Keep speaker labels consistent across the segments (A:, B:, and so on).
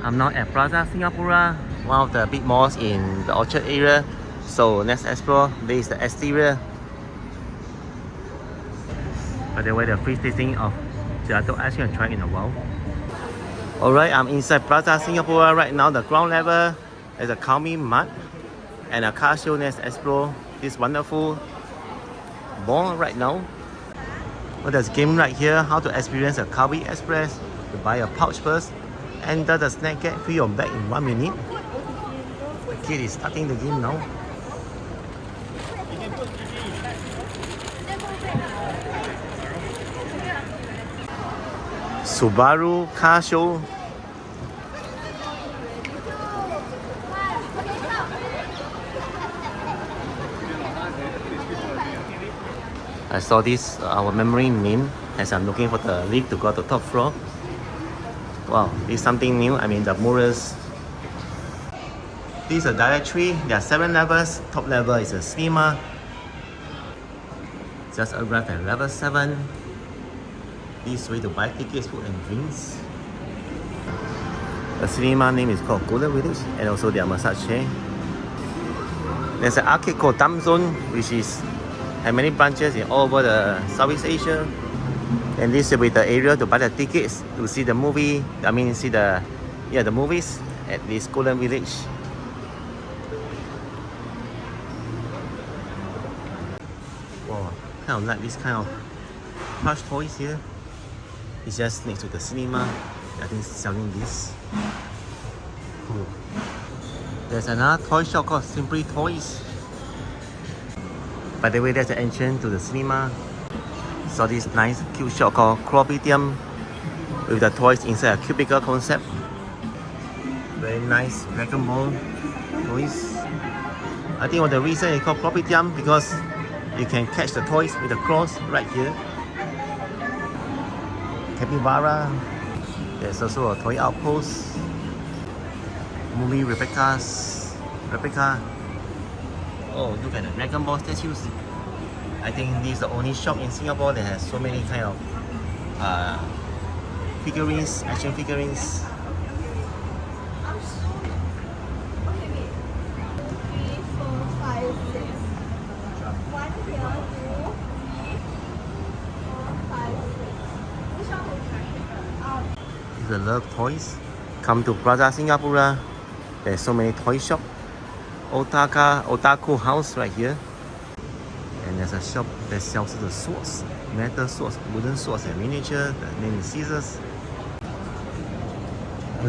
A: I'm now at Plaza Singapura, one of the big malls in the Orchard area. So let's explore. This is the exterior. By the way, the free tasting of gelato ice cream I tried in a while. Alright, I'm inside Plaza Singapura right now. The ground level is a Calmi Mart and a car show. Let's explore this wonderful mall right now. Well, there's a game right here. How to experience a Calvi Express. You buy a pouch first. Enter the snack gate, fill your bag in 1 minute. The kid is starting the game now. Subaru car show. I saw this, our memory name, as I'm looking for the lift to go to top floor. Wow, this is something new. I mean, the mirrors. This is a directory. There are 7 levels. Top level is a cinema. Just arrived at level 7. This way to buy tickets, food and drinks. The cinema name is called Golden Village, and also their massage chair. There's an arcade called Thumb Zone, which is have many branches in all over the Southeast Asia. And this will be the area to buy the tickets to see the movie. I mean, see the movies at this Golden Village. Wow, kind of like this kind of plush toys here. It's just next to the cinema. I think it's selling this. Cool. There's another toy shop called Simply Toys. By the way, there's the entrance to the cinema. So this nice cute shop called Cropitium with the toys inside a cubicle concept. Very nice Dragon Ball toys. I think the reason it's called Cropitium because you can catch the toys with the claws right here. Capybara. There's also a toy outpost. Movie replica. Oh, look at the Dragon Ball statues. I think this is the only shop in Singapore that has so many kind of figurines, action figurines. If you love toys, come to Plaza Singapura. There's so many toy shops. Otaku house right here. And there's a shop that sells the swords, metal swords, wooden swords and miniature. The name is Scissors.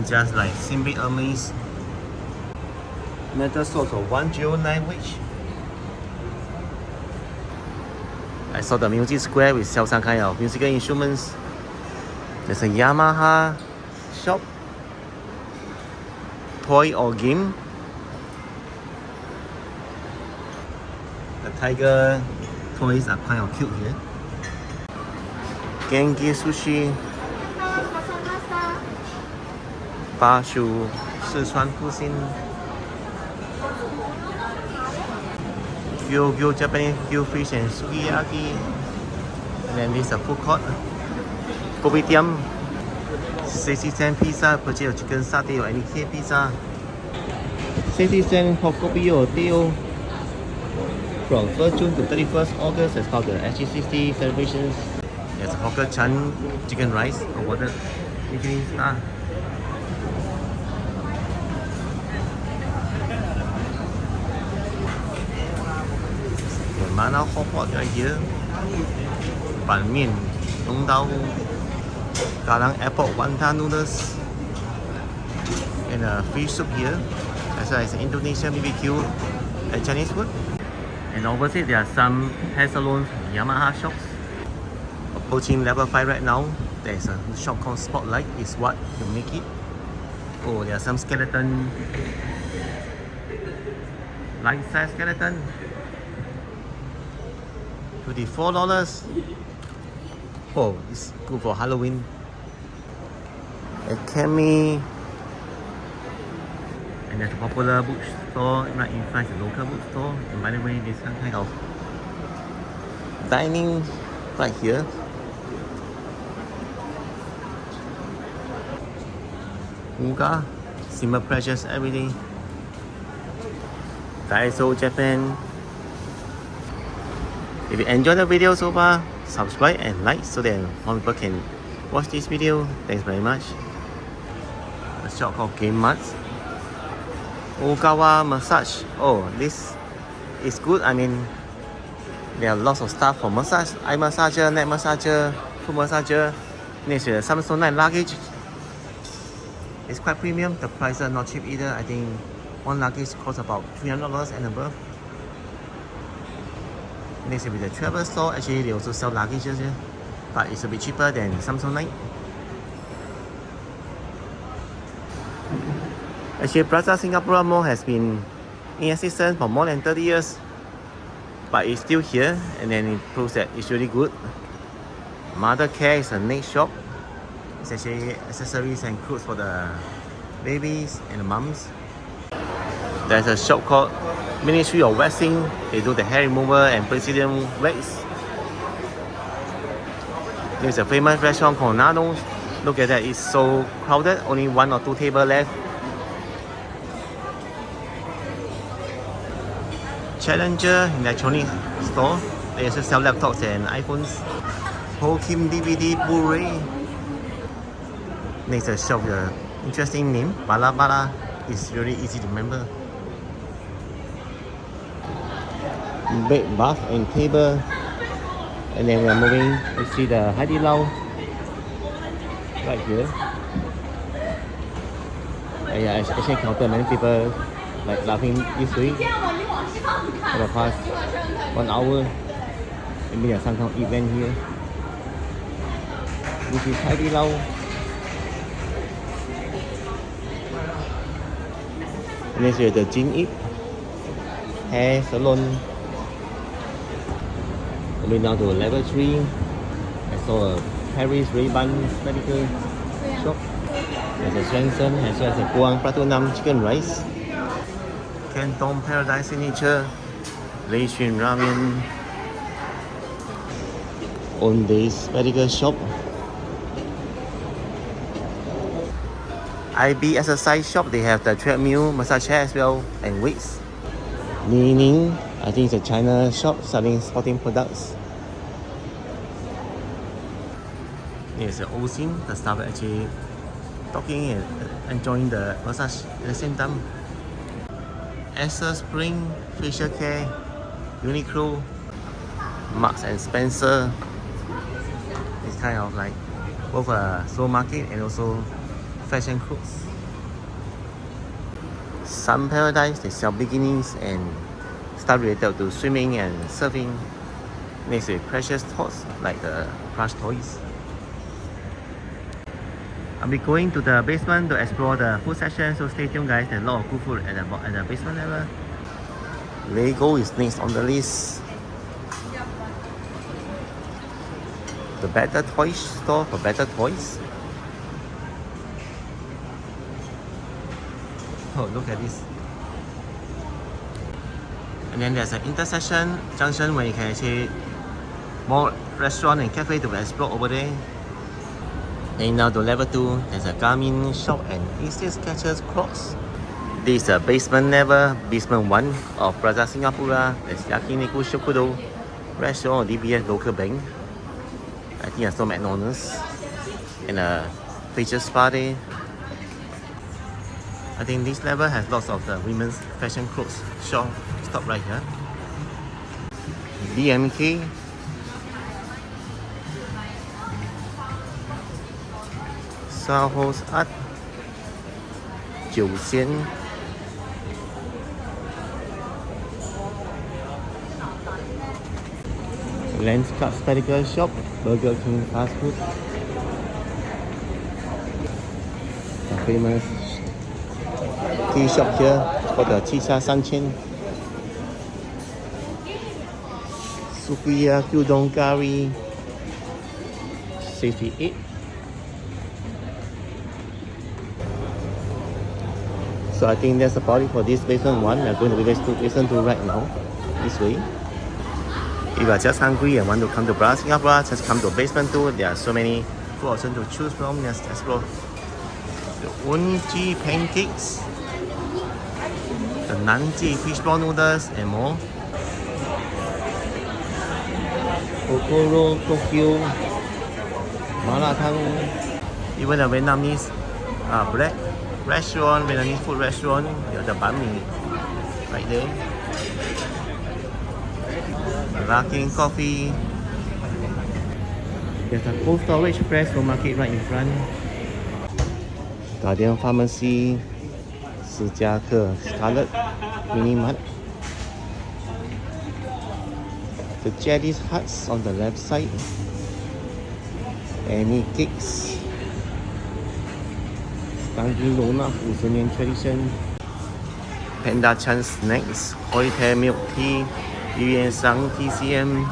A: Just like simply amazed. Metal swords for 109 each. I saw the music square which sells some kind of musical instruments. There's a Yamaha shop. Toy or game. The tiger toys are kind of cute here. Genki Sushi. Bashu Sichuan cuisine. Gyo Japanese Gyo fish and sukiyaki. And then this is a food court. Kopitiam. 60-cent pizza, purchase of chicken satay or any K pizza. 60-cent hot kopi or deal. From 1st June to 31st August as part of the SG60 celebrations. There's Hawker Chan chicken rice awarded Michelin star. The Mana hot pot right here. Ban mian, Long Dao, Galang Airport wonton noodles, and a fish soup here, as well as Indonesian BBQ and Chinese food. And opposite there are some hair salons, Yamaha shops. Approaching level 5 right now. There's a shop called Spotlight. Is what you make it. Oh, there are some skeleton, life-size skeleton. $24. Oh, it's good for Halloween. Academy. And there's a popular bookstore right in front, the local bookstore. And by the way, there's some kind of dining right here. Uga Simple pleasures every day. Daiso Japan. If you enjoyed the video so far, subscribe and like so that more people can watch this video. Thanks very much. A shop called Game Mart. Ogawa massage. Oh, this is good. I mean, there are lots of stuff for massage. Eye massager, neck massager, foot massager. Next to the Samsonite luggage. It's quite premium. The prices are not cheap either. I think one luggage costs about $300 and above. Next will be the travel store. Actually, they also sell luggages here, but it's a bit cheaper than Samsonite. Actually, Plaza Singapura Mall has been in existence for more than 30 years, but it's still here, and then it proves that it's really good. Mother Care is the next shop. It's actually accessories and clothes for the babies and the mums. There's a shop called Ministry of Waxing. They do the hair removal and Brazilian wax. There's a famous restaurant called Nano's. Look at that, it's so crowded, only 1 or 2 tables left. Challenger electronic store. They also sell laptops and iPhones. Ho Kim DVD Blu-ray. Next a shop with an interesting name, Bala Bala. It's really easy to remember. Bed, bath and table. And then we are moving to see the Haidilao right here. Yeah, I actually encountered many people like laughing this way for the past 1 hour. Maybe there's some kind of event here. This is Haidilao. And next we have the Jin Ip hair salon. Moving down to level 3. I saw a Paris Ray-Ban medical shop. There's a Swenson as well as a Guang Platinum chicken rice. Canton Paradise Signature. Lei Xun Ramen. Ondays medical shop. IB exercise shop. They have the treadmill, massage chair as well, and weights. Ning, I think it's a China shop selling sporting products. Here's the Osim. The staff are actually talking and enjoying the massage at the same time. Esther Spring, facial care, Uniqlo, Marks and Spencer. It's kind of like both a supermarket and also fashion clothes. Sun Paradise, they sell bikinis and stuff related to swimming and surfing. Next is precious toys like the plush toys. I'll be going to the basement to explore the food section, so stay tuned guys. There's a lot of good food at the basement level. Lego is next on the list. The Better Toys store for better toys. Oh, look at this. And then there's an intersection junction where you can actually more restaurant and cafe to explore over there. And now to level 2, there's a Garmin shop and Easy Skechers Crocs. This is the basement level, basement 1 of Plaza Singapura. There's Yakiniku Shokudo, restaurant, DBS local bank. I think I saw McDonald's and a facial spa there. I think this level has lots of the women's fashion clothes shop. Stop right here. BMK. Saho's Art. 九仙. Lenscart Spectacle Shop. Burger King Fast Food. A famous tea shop here for the Chicha 3000. Sukiya Gyudon Curry 68. So I think that's about it for this basement 1. We are going to basement 2 right now, this way. If you are just hungry and want to come to Plaza Singapura, just come to basement 2. There are so many food options to choose from. Let's explore. The Unji pancakes, the Nanji fishball noodles, and more. Kokoro Tokyo Mala Tang. Even a Vietnamese bread restaurant, Vietnamese food restaurant. There's the banh mi right there. Larkin Coffee. There's a cold storage fresh supermarket right in front. Guardian Pharmacy, 史嘉克 Scarlet Mini Mart. The Jelly's Huts on the left side. Any cakes. Stanky Lona 50年 tradition. Panda Chan Snacks, Hotel Milk Tea, 鱼圆商 TCM.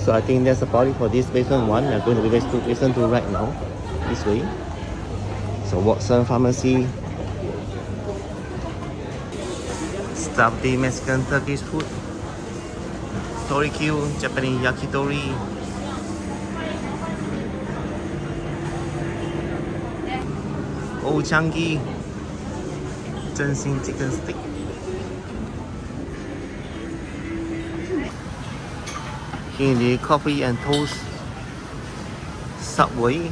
A: So I think that's about it for this basement one. We are going to basement 2 right now. This way. So Watson Pharmacy. Stuffed Mexican Turkish food. Torikyu, Japanese yakitori. Old Changi, Zhenxing chicken stick. Hindi Coffee and Toast. Subway.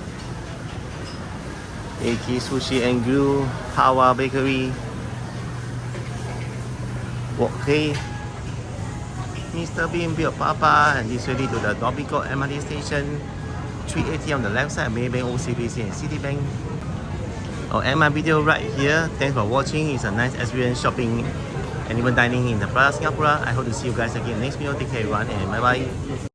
A: AK Sushi and Grill. Hawa Bakery. Okay. Mr. Bean Beer Papa, and this ready to the Dobico MRT station. 380 on the left side, Maybank, OCBC and Citibank. I'll end my video right here. Thanks for watching. It's a nice experience shopping and even dining in the Plaza Singapura. I hope to see you guys again next video. Take care everyone and bye bye.